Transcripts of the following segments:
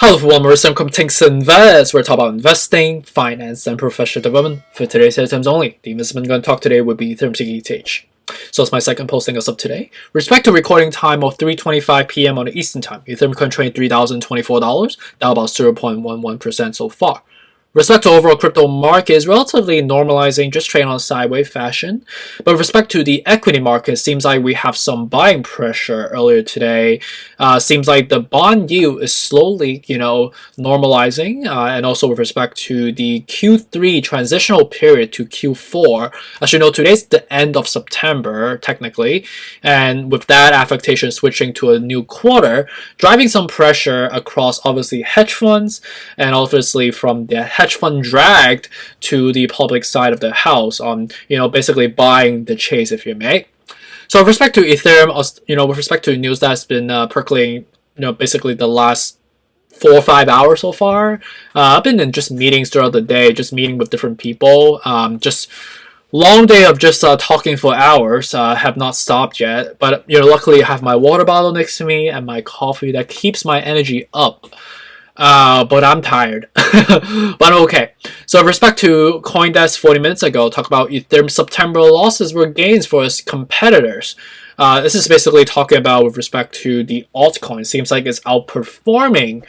Hello everyone, welcome to Tinks Invest. We're talking about investing, finance, and professional development. For today's items only, the investment I'm going to talk today would be Ethereum ETH. So it's my second posting as of today. Respect to recording time of 3:25 p.m. on the Eastern Time, Ethereum currently trading $3,024, down about 0.11% so far. Respect to overall crypto market is relatively normalizing, just trading on a sideways fashion. But with respect to the equity market, it seems like we have some buying pressure earlier today. Seems like the bond yield is slowly, normalizing. And also with respect to the Q3 transitional period to Q4, as you know, today's the end of September, technically. And with that affectation switching to a new quarter, driving some pressure across, obviously, hedge funds, and obviously from the hedge fund dragged to the public side of the house on, basically buying the chase, if you may. So with respect to Ethereum, with respect to news that's been percolating, basically the last 4 or 5 hours so far, I've been in just meetings throughout the day, just meeting with different people, just long day of just talking for hours. Have not stopped yet, but luckily I have my water bottle next to me and my coffee that keeps my energy up. But I'm tired. But okay. So with respect to CoinDesk 40 minutes ago, talk about Ethereum September losses were gains for its competitors. This is basically talking about with respect to the altcoin. Seems like it's outperforming,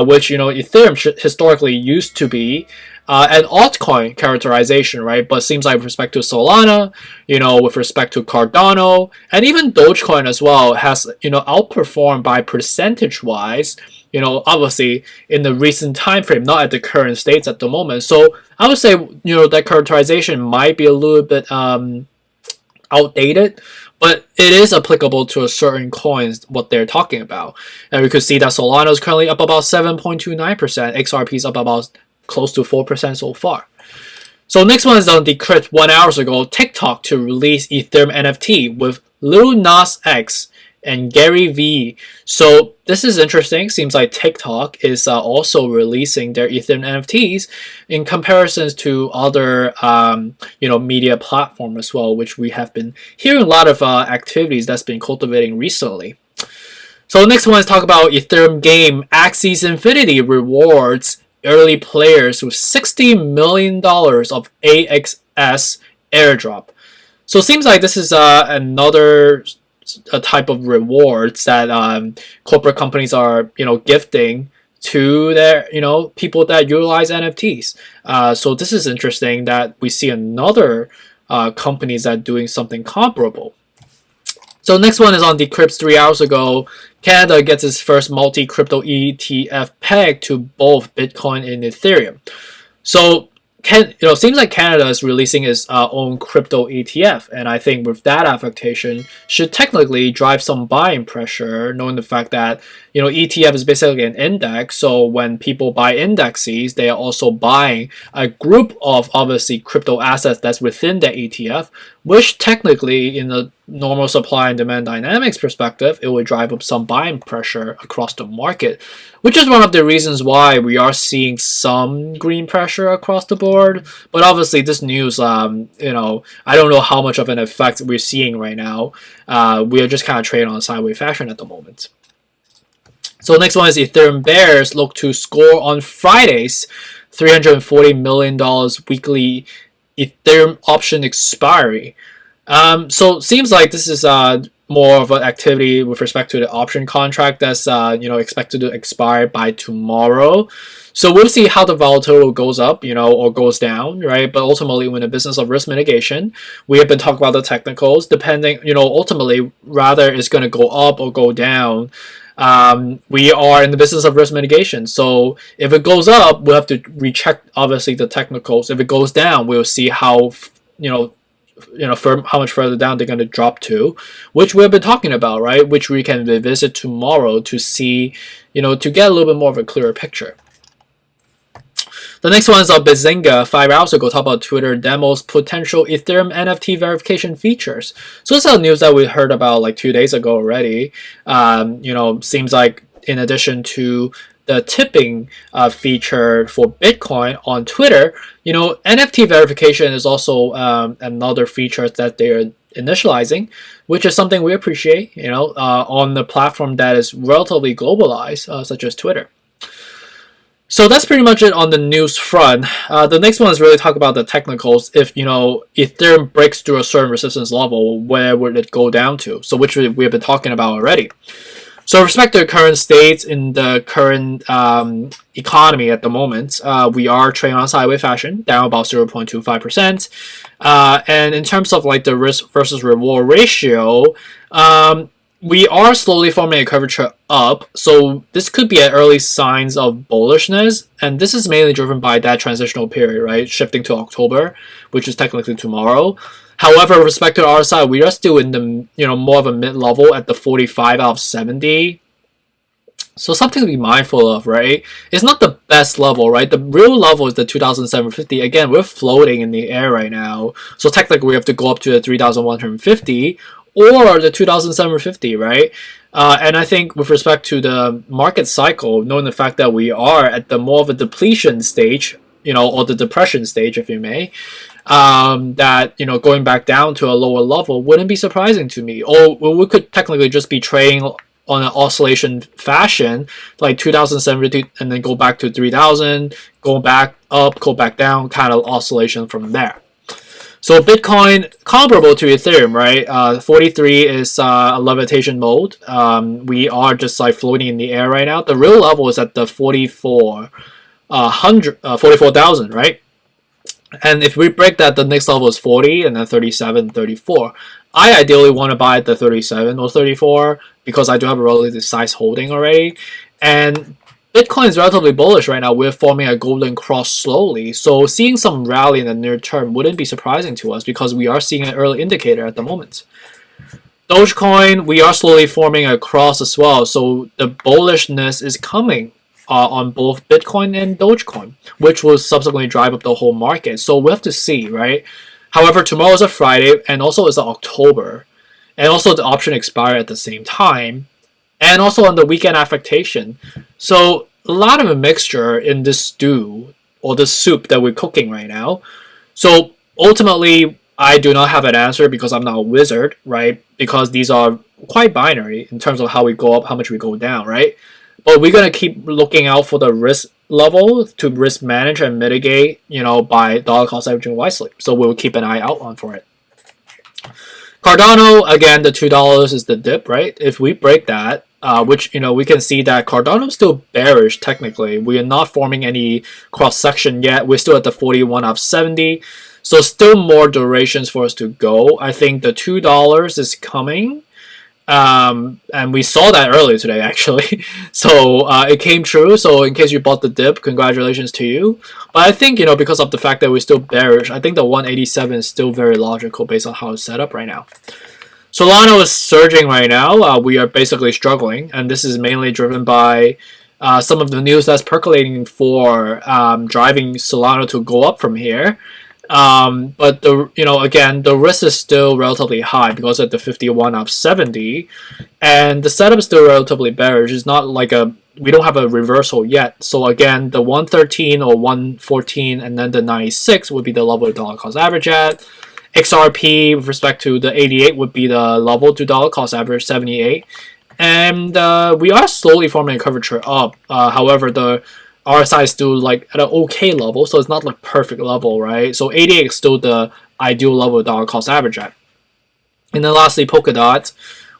which Ethereum historically used to be an altcoin characterization, right? But seems like with respect to Solana, with respect to Cardano, and even Dogecoin as well, has outperformed by percentage-wise. Obviously in the recent time frame, not at the current states at the moment. So I would say, that characterization might be a little bit outdated, but it is applicable to a certain coins, what they're talking about. And we could see that Solana is currently up about 7.29%, XRP is up about close to 4% so far. So next one is on Decrypt 1 hour ago, TikTok to release Ethereum NFT with Lil Nas X and Gary Vee. So this is interesting. Seems like TikTok is also releasing their Ethereum NFTs in comparisons to other media platform as well, which we have been hearing a lot of activities that's been cultivating recently. So next one is talk about Ethereum game Axie Infinity rewards early players with $60 million of AXS airdrop. So it seems like this is another a type of rewards that corporate companies are gifting to their people that utilize NFTs. So this is interesting that we see another companies that doing something comparable. So next one is on Decrypt 3 hours ago. Canada gets its first multi-crypto ETF peg to both Bitcoin and Ethereum. So seems like Canada is releasing its own crypto ETF, and I think with that affectation should technically drive some buying pressure, knowing the fact that ETF is basically an index. So when people buy indexes, they are also buying a group of obviously crypto assets that's within the ETF, which technically in the normal supply and demand dynamics perspective, it would drive up some buying pressure across the market, which is one of the reasons why we are seeing some green pressure across the board. But obviously this news, I don't know how much of an effect we're seeing right now. We are just kind of trading on a sideways fashion at the moment. So next one is Ethereum bears look to score on Friday's $340 million weekly Ethereum option expiry. So it seems like this is more of an activity with respect to the option contract that's expected to expire by tomorrow. So we'll see how the volatility goes up, or goes down, right? But ultimately, in the business of risk mitigation, we have been talking about the technicals. Depending, ultimately, rather it's going to go up or go down. We are in the business of risk mitigation. So if it goes up, we'll have to recheck obviously the technicals. If it goes down, we'll see how how much further down they're going to drop to, which we've been talking about, right? Which we can revisit tomorrow to see, to get a little bit more of a clearer picture. The next one is on Bazinga 5 hours ago, talk about Twitter demos potential Ethereum NFT verification features. So this is news that we heard about like 2 days ago already. Seems like in addition to the tipping feature for Bitcoin on Twitter, NFT verification is also another feature that they're initializing, which is something we appreciate, on the platform that is relatively globalized, such as Twitter. So that's pretty much it on the news front. The next one is really talk about the technicals. If Ethereum breaks through a certain resistance level, where would it go down to? So which we have been talking about already. So with respect to the current state in the current economy at the moment, we are trading on sideways fashion, down about 0.25%. And in terms of like the risk versus reward ratio, we are slowly forming a curvature up, so this could be an early signs of bullishness, and this is mainly driven by that transitional period, right? Shifting to October, which is technically tomorrow. However, with respect to our side, we are still in the more of a mid-level at the 45 out of 70. So something to be mindful of, right? It's not the best level, right? The real level is the 2,750. Again, we're floating in the air right now, so technically we have to go up to the 3,150 or the 2,750, right? And I think with respect to the market cycle, knowing the fact that we are at the more of a depletion stage, or the depression stage, if you may, that going back down to a lower level wouldn't be surprising to me. Or we could technically just be trading on an oscillation fashion, like 2,750, and then go back to 3,000, go back up, go back down, kind of oscillation from there. So Bitcoin, comparable to Ethereum, right? 43 is a levitation mode. We are just like floating in the air right now. The real level is at the 44,000, right? And if we break that, the next level is 40, and then 37, 34. I ideally want to buy at the 37 or 34 because I do have a relatively size holding already. And Bitcoin is relatively bullish right now. We're forming a golden cross slowly. So seeing some rally in the near term wouldn't be surprising to us because we are seeing an early indicator at the moment. Dogecoin, we are slowly forming a cross as well. So the bullishness is coming on both Bitcoin and Dogecoin, which will subsequently drive up the whole market. So we have to see, right? However, tomorrow is a Friday, and also it's October, and also the option expire at the same time, and also on the weekend affectation. So a lot of a mixture in this stew or this soup that we're cooking right now. So ultimately, I do not have an answer because I'm not a wizard, right? Because these are quite binary in terms of how we go up, how much we go down, right? But we're going to keep looking out for the risk level to risk manage and mitigate, by dollar cost averaging wisely. So we'll keep an eye out on for it. Cardano, again, the $2 is the dip, right? If we break that, which, we can see that Cardano is still bearish technically. We are not forming any cross section yet. We're still at the 41 out of 70. So still more durations for us to go. I think the $2 is coming. And we saw that earlier today, actually. So it came true. So in case you bought the dip, congratulations to you. But I think, because of the fact that we're still bearish, I think the 187 is still very logical based on how it's set up right now. Solana is surging right now. We are basically struggling, and this is mainly driven by some of the news that's percolating for driving Solana to go up from here. But again, the risk is still relatively high because at the 51 out of 70, and the setup is still relatively bearish. It's not like we don't have a reversal yet. So again, the 113 or 114 and then the 96 would be the level of dollar cost average at. XRP with respect to the 88 would be the level to dollar cost average 78. And we are slowly forming a curvature up. However, the RSI is still like at an okay level, so it's not like perfect level, right? So 88 is still the ideal level of dollar cost average at. And then lastly, polkadot,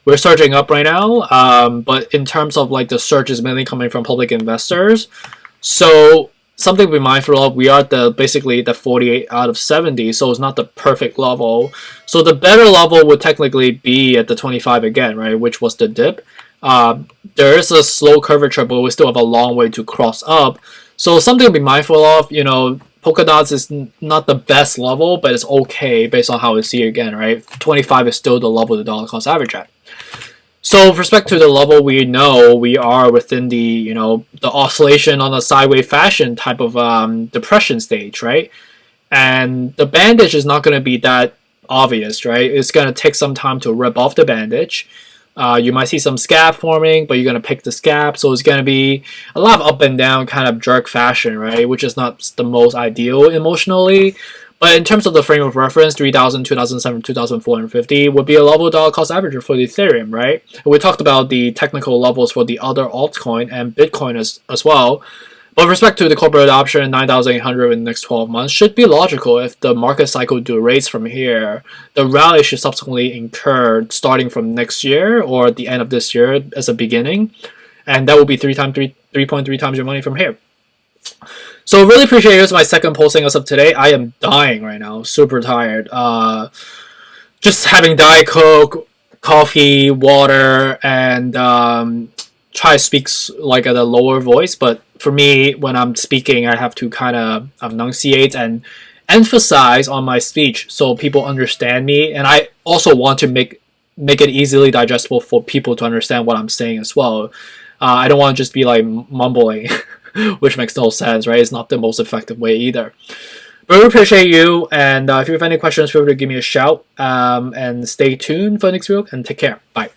we're surging up right now, but in terms of like the surge is mainly coming from public investors. So something to be mindful of, we are basically the 48 out of 70, so it's not the perfect level. So the better level would technically be at the 25 again, right, which was the dip. There is a slow curvature, but we still have a long way to cross up. So something to be mindful of, Polkadot is not the best level, but it's okay based on how we see it again, right? 25 is still the level the dollar cost average at. So with respect to the level, we know we are within the, the oscillation on a sideways fashion type of depression stage, right? And the bandage is not going to be that obvious, right? It's going to take some time to rip off the bandage. You might see some scab forming, but you're going to pick the scab. So it's going to be a lot of up and down kind of jerk fashion, right? Which is not the most ideal emotionally. But in terms of the frame of reference, 3,000, 2,007, 2,450 would be a level dollar cost average for the Ethereum, right? And we talked about the technical levels for the other altcoin and Bitcoin as well. But with respect to the corporate adoption, 9,800 in the next 12 months should be logical if the market cycle durates from here. The rally should subsequently incur starting from next year or at the end of this year as a beginning. And that will be 3.3 times your money from here. So really appreciate it. Here's my second posting as of today. I am dying right now. Super tired. Just having Diet Coke, coffee, water, and try to speak like at a lower voice. But for me, when I'm speaking, I have to kind of enunciate and emphasize on my speech so people understand me. And I also want to make it easily digestible for people to understand what I'm saying as well. I don't want to just be like mumbling, which makes no sense, right? It's not the most effective way either. But we appreciate you, and if you have any questions, feel free to give me a shout, and stay tuned for the next video, and take care. Bye.